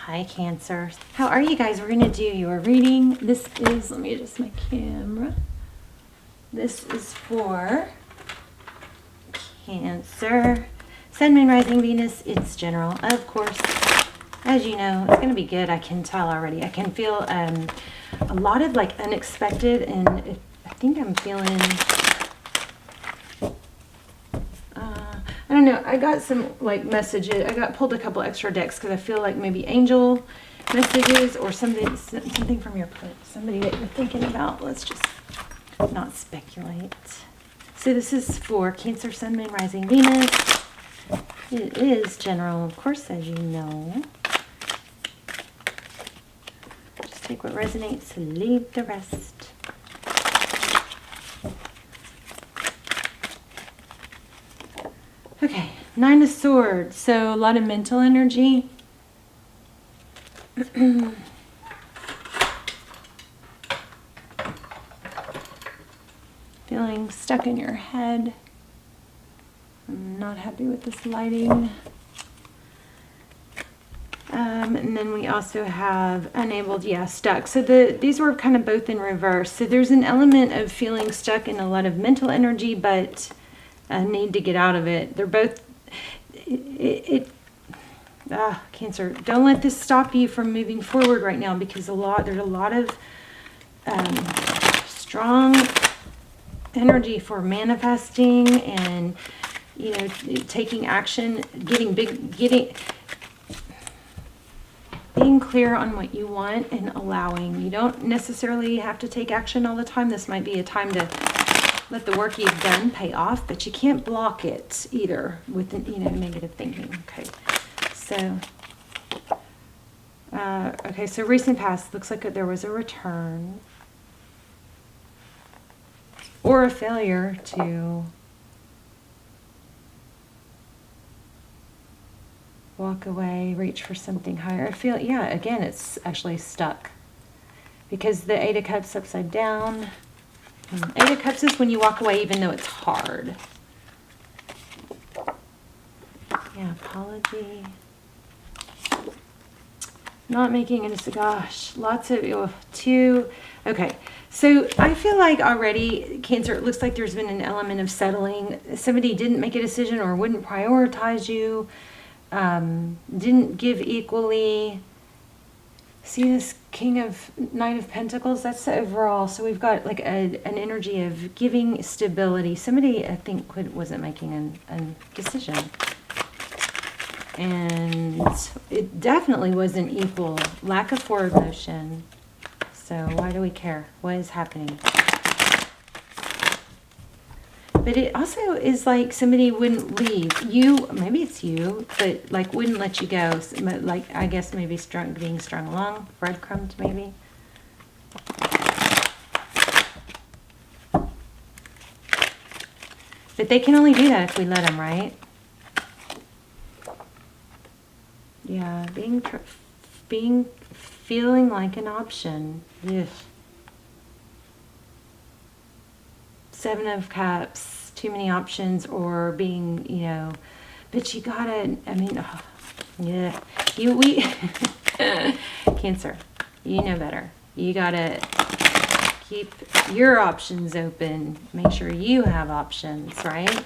Hi, Cancer. How are you guys? We're going to do your reading. This is, let me adjust my camera. This is for Cancer. Sun, Moon, Rising, Venus. It's general. Of course, as you know, it's going to be good. I can tell already. I can feel a lot of like unexpected, and I think I'm feeling... I don't know. I got some like messages. I pulled a couple extra decks because I feel like maybe angel messages or something from your somebody that you're thinking about. Let's just not speculate. So this is for Cancer, Sun, Moon, Rising, Venus. It is general, of course, as you know. Just take what resonates and leave the rest. Okay, Nine of Swords, so a lot of mental energy. Feeling stuck in your head. I'm not happy with this lighting. And then we also have unable, stuck. So these were kind of both in reverse. So there's an element of feeling stuck in a lot of mental energy, but need to get out of it. They're both, Cancer, don't let this stop you from moving forward right now, because there's a lot of strong energy for manifesting and, taking action, being clear on what you want and allowing. You don't necessarily have to take action all the time. This might be a time to let the work you've done pay off, but you can't block it either with negative thinking. Okay, so so recent past looks like there was a return or a failure to walk away, reach for something higher. I feel, again, it's actually stuck because the Eight of Cups upside down. Eight of Cups is when you walk away even though it's hard. Yeah, apology. Not making it a gosh. Lots of two. Okay, so I feel like already, Cancer, it looks like there's been an element of settling. Somebody didn't make a decision or wouldn't prioritize you. Didn't give equally. See this Knight of Pentacles? That's the overall. So we've got like an energy of giving stability. Somebody, I think, wasn't making a decision. And it definitely wasn't equal. Lack of forward motion. So why do we care? What is happening? But it also is like somebody wouldn't leave. You, maybe it's you, but like wouldn't let you go. Like, I guess maybe being strung along, breadcrumbed maybe. But they can only do that if we let them, right? Yeah, feeling like an option. Ugh. Seven of Cups, too many options, or being, but you gotta, Cancer, you know better. You gotta keep your options open. Make sure you have options, right?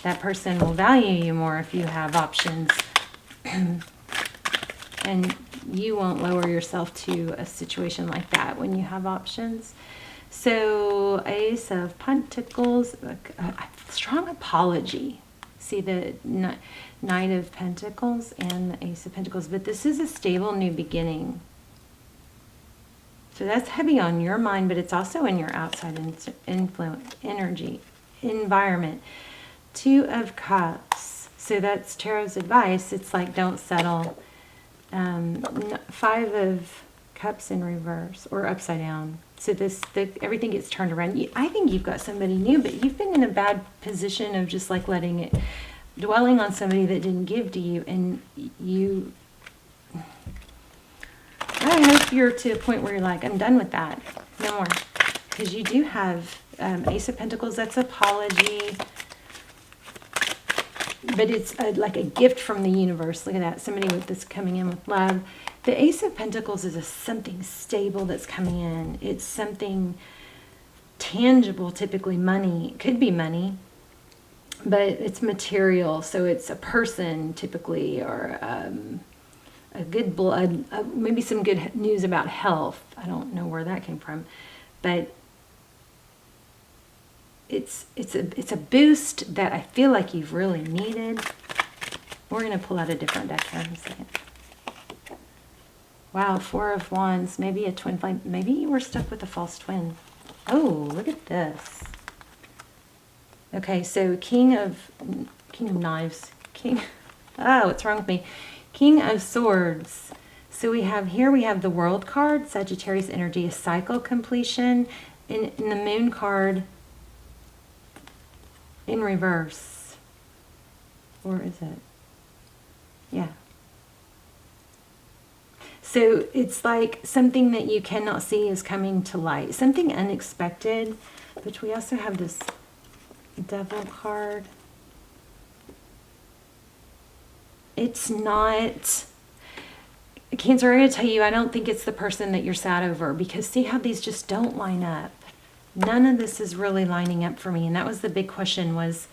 That person will value you more if you have options. And you won't lower yourself to a situation like that when you have options. So, Ace of Pentacles, a strong apology. See the Knight of Pentacles and the Ace of Pentacles. But this is a stable new beginning. So that's heavy on your mind, but it's also in your outside influence, energy, environment. Two of Cups. So that's Tarot's advice. It's like, don't settle. Five of Cups in reverse or upside down. So everything gets turned around. I think you've got somebody new, but you've been in a bad position of just like dwelling on somebody that didn't give to you, and I hope you're to a point where you're like, I'm done with that, no more, because you do have Ace of Pentacles. That's apology. but it's like a gift from the universe. Look at that. Somebody with this coming in with love. The Ace of Pentacles is something stable that's coming in. It's something tangible, typically money. It could be money, but it's material. So it's a person typically, or a good blood, maybe some good news about health. I don't know where that came from, but it's a boost that I feel like you've really needed. We're going to pull out a different deck here in a second. Wow, Four of Wands, maybe a twin flame. Maybe you were stuck with a false twin. Oh, look at this. Okay, so King of Knives. What's wrong with me? King of Swords. So we have the World card, Sagittarius energy, a cycle completion. In the Moon card, in reverse. Or is it? Yeah. So it's like something that you cannot see is coming to light. Something unexpected. But we also have this Devil card. It's not... Cancer, I'm going to tell you, I don't think it's the person that you're sad over, because see how these just don't line up. None of this is really lining up for me. And that was the big question was,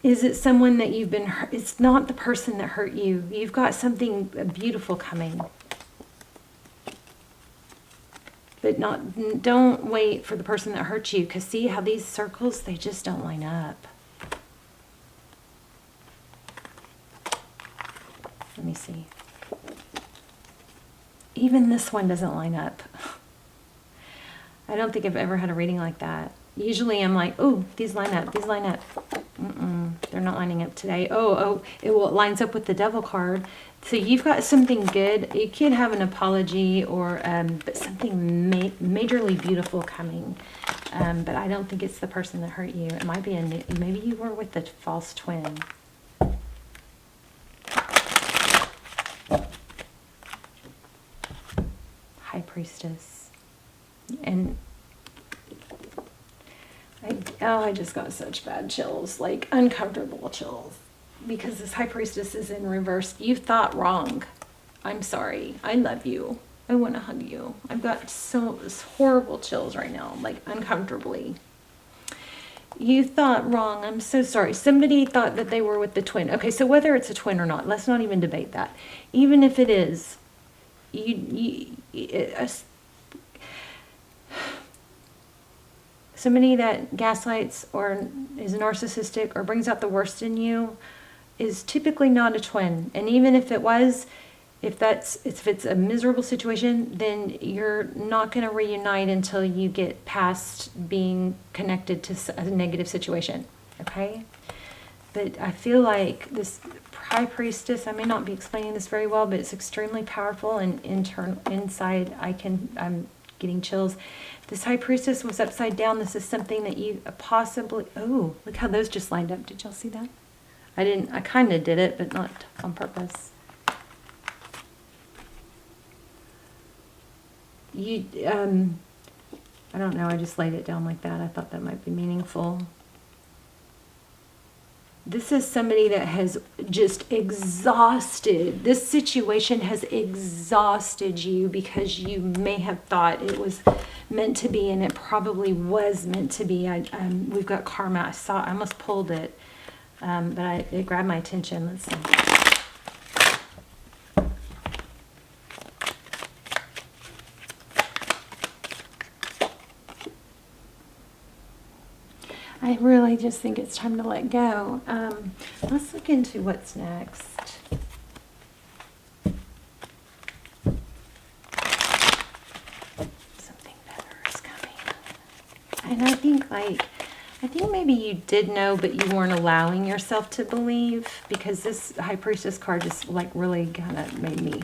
is it someone that you've been hurt? It's not the person that hurt you. You've got something beautiful coming. But don't wait for the person that hurt you, because see how these circles, they just don't line up. Let me see. Even this one doesn't line up. I don't think I've ever had a reading like that. Usually I'm like, oh, these line up, these line up. They're not lining up today. It lines up with the Devil card. So you've got something good. You could have an apology or but something majorly beautiful coming. But I don't think it's the person that hurt you. It might be maybe you were with the false twin. High Priestess. And I just got such bad chills, like uncomfortable chills, because this High Priestess is in reverse. You thought wrong. I'm sorry. I love you. I want to hug you. I've got so horrible chills right now, like uncomfortably. You thought wrong. I'm so sorry. Somebody thought that they were with the twin. Okay, so whether it's a twin or not, let's not even debate that. Even if it is, somebody that gaslights or is narcissistic or brings out the worst in you is typically not a twin. And even if it was, if it's a miserable situation, then you're not going to reunite until you get past being connected to a negative situation. Okay? But I feel like this High Priestess, I may not be explaining this very well, but it's extremely powerful, and inside I'm getting chills. This High Priestess was upside down. This is something that you possibly... Oh, look how those just lined up. Did y'all see that? I kind of did it, but not on purpose. I don't know. I just laid it down like that. I thought that might be meaningful. This is somebody that has just exhausted. This situation has exhausted you because you may have thought it was meant to be, and it probably was meant to be. We've got karma. I almost pulled it, but it grabbed my attention. Let's see. I really just think it's time to let go. Let's look into what's next. Something better is coming. And I think maybe you did know, but you weren't allowing yourself to believe, because this High Priestess card just like really kind of made me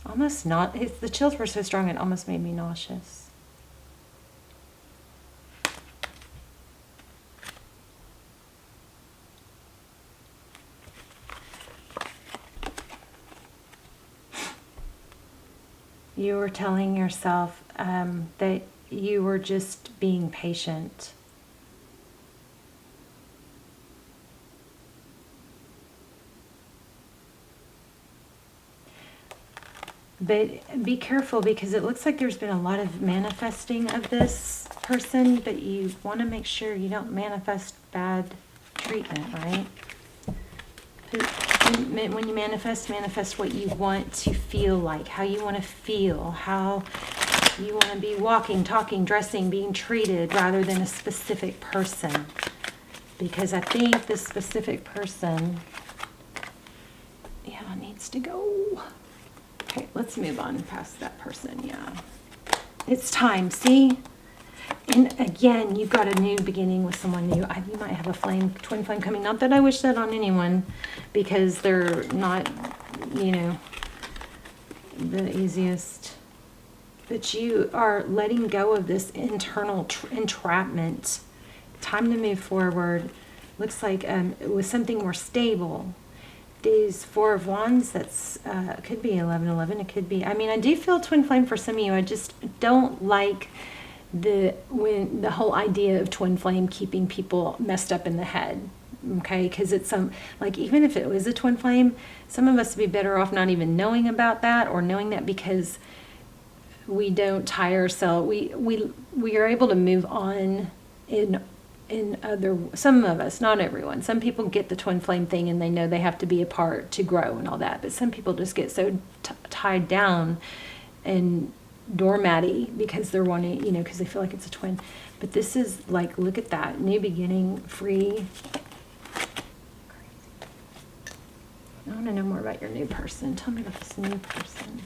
almost not. The chills were so strong it almost made me nauseous. You were telling yourself that you were just being patient. But be careful, because it looks like there's been a lot of manifesting of this person, but you want to make sure you don't manifest bad treatment, right? When you manifest what you want to feel like, how you want to feel, how you want to be walking, talking, dressing, being treated, rather than a specific person. Because I think this specific person, yeah, needs to go. Okay, let's move on past that person, yeah. It's time, see? And again, you've got a new beginning with someone new. You might have a twin flame coming. Not that I wish that on anyone, because they're not, the easiest. But you are letting go of this internal entrapment. Time to move forward. Looks like with something more stable. These Four of Wands, that's could be 1111. It could be. I mean, I do feel twin flame for some of you. I just don't like the whole idea of twin flame keeping people messed up in the head. Okay, because it's like, even if it was a twin flame, some of us would be better off not even knowing about that, or knowing that, because we don't tie ourselves. We are able to move on some of us, not everyone. Some people get the twin flame thing and they know they have to be apart to grow and all that. But some people just get so tied down and doormatty because they're wanting, because they feel like it's a twin. But this is like, look at that. New beginning, free. I want to know more about your new person. Tell me about this new person.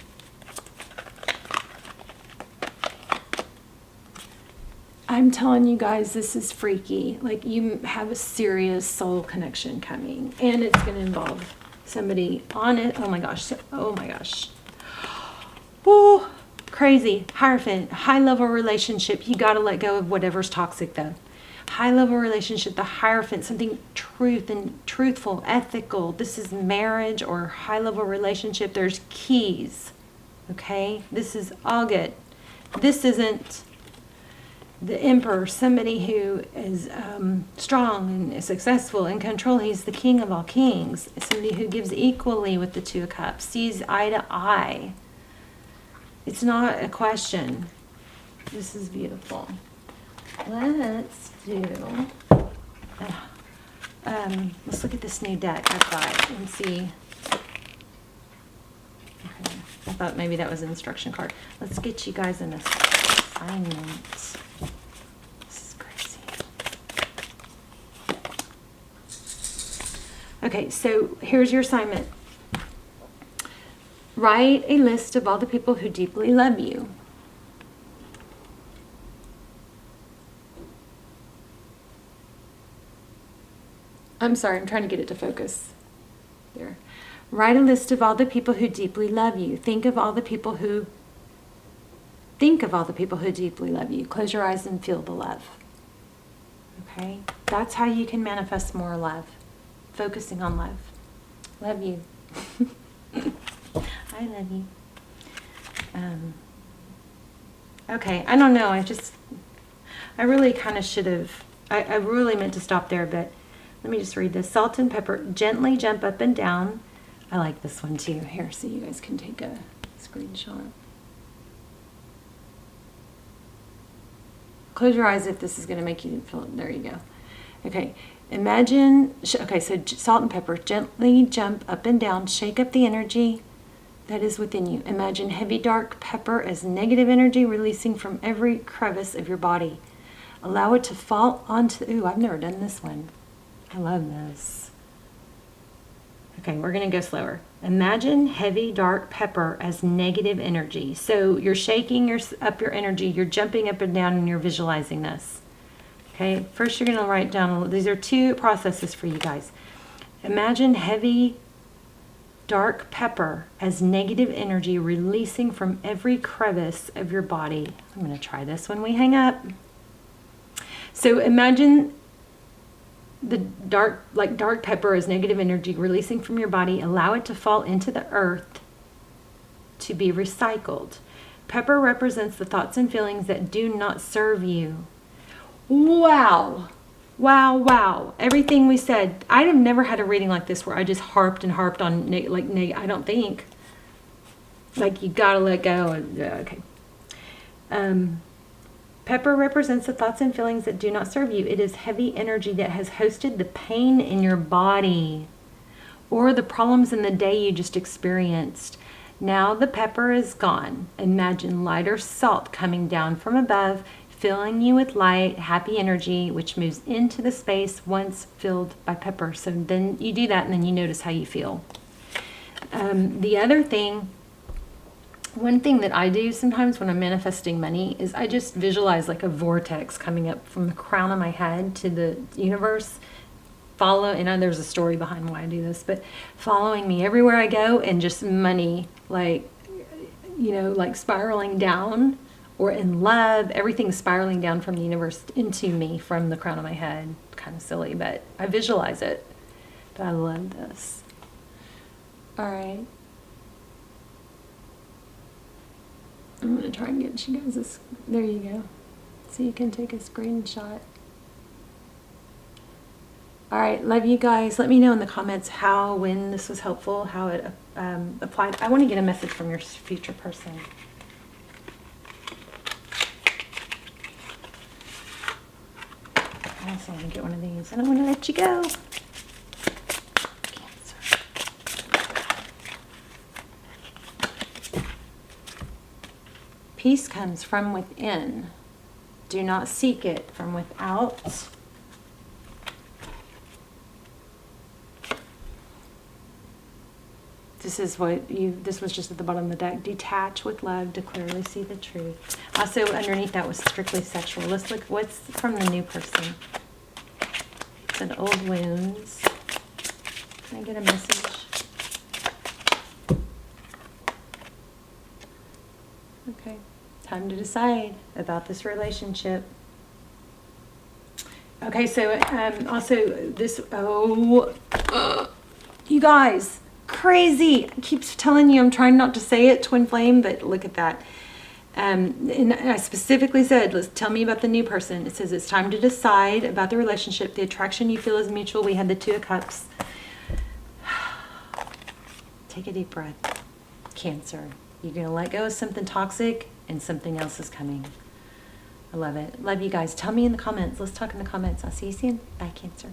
I'm telling you guys, this is freaky. Like, you have a serious soul connection coming, and it's going to involve somebody on it. Oh my gosh. Oh my gosh. Woo. Crazy. Hierophant. High level relationship. You got to let go of whatever's toxic though. High level relationship. The Hierophant. Something truthful, ethical. This is marriage or high level relationship. There's keys. Okay. This is all good. This isn't the Emperor, somebody who is strong and successful and control. He's the king of all kings. Somebody who gives equally with the Two of Cups, sees eye to eye. It's not a question. This is beautiful. Let's do, let's look at this new deck I've got and see. Okay. I thought maybe that was an instruction card. Let's get you guys an assignment. Okay, so here's your assignment. Write a list of all the people who deeply love you. I'm sorry, I'm trying to get it to focus. There. Write a list of all the people who deeply love you. Think of all the people who deeply love you. Close your eyes and feel the love. Okay? That's how you can manifest more love. Focusing on love. Love you. I love you. Okay, I don't know. I really kind of should have, I really meant to stop there, but let me just read this. Salt and pepper, gently jump up and down. I like this one too. Here, so you guys can take a screenshot. Close your eyes if this is going to make you feel, there you go. Okay, okay, so salt and pepper, gently jump up and down, shake up the energy that is within you. Imagine heavy dark pepper as negative energy releasing from every crevice of your body. Allow it to fall onto, ooh, I've never done this one. I love this. Okay, we're going to go slower. Imagine heavy dark pepper as negative energy. So you're shaking up your energy, you're jumping up and down, and you're visualizing this. Okay, first you're going to write down, these are two processes for you guys. Imagine heavy, dark pepper as negative energy releasing from every crevice of your body. I'm going to try this when we hang up. So imagine the dark pepper as negative energy releasing from your body. Allow it to fall into the earth to be recycled. Pepper represents the thoughts and feelings that do not serve you. Wow. Wow, wow. Everything we said. I have never had a reading like this where I just harped and harped on, I don't think. like you gotta let go. And, okay. Pepper represents the thoughts and feelings that do not serve you. It is heavy energy that has hosted the pain in your body or the problems in the day you just experienced. Now the pepper is gone. Imagine lighter salt coming down from above, filling you with light, happy energy, which moves into the space once filled by pepper. So then you do that and then you notice how you feel. The other thing, one thing that I do sometimes when I'm manifesting money is I just visualize like a vortex coming up from the crown of my head to the universe. And there's a story behind why I do this, but following me everywhere I go, and just money, like, like spiraling down, or in love, everything spiraling down from the universe into me from the crown of my head. Kind of silly, but I visualize it. But I love this. All right. I'm going to try and get you guys this. There you go. So you can take a screenshot. All right. Love you guys. Let me know in the comments when this was helpful, how it applied. I want to get a message from your future person. I also want to get one of these. And I want to let you go. Peace comes from within. Do not seek it from without. This was just at the bottom of the deck. Detach with love to clearly see the truth. Also underneath that was strictly sexual. Let's look what's from the new person. It said old wounds. Can I get a message? Okay. Time to decide about this relationship. Okay, so also this, you guys, crazy. I keep telling you I'm trying not to say it, twin flame, but look at that. And I specifically said, tell me about the new person. It says it's time to decide about the relationship. The attraction you feel is mutual. We had the Two of Cups. Take a deep breath. Cancer. You're going to let go of something toxic and something else is coming. I love it. Love you guys. Tell me in the comments. Let's talk in the comments. I'll see you soon. Bye, Cancer.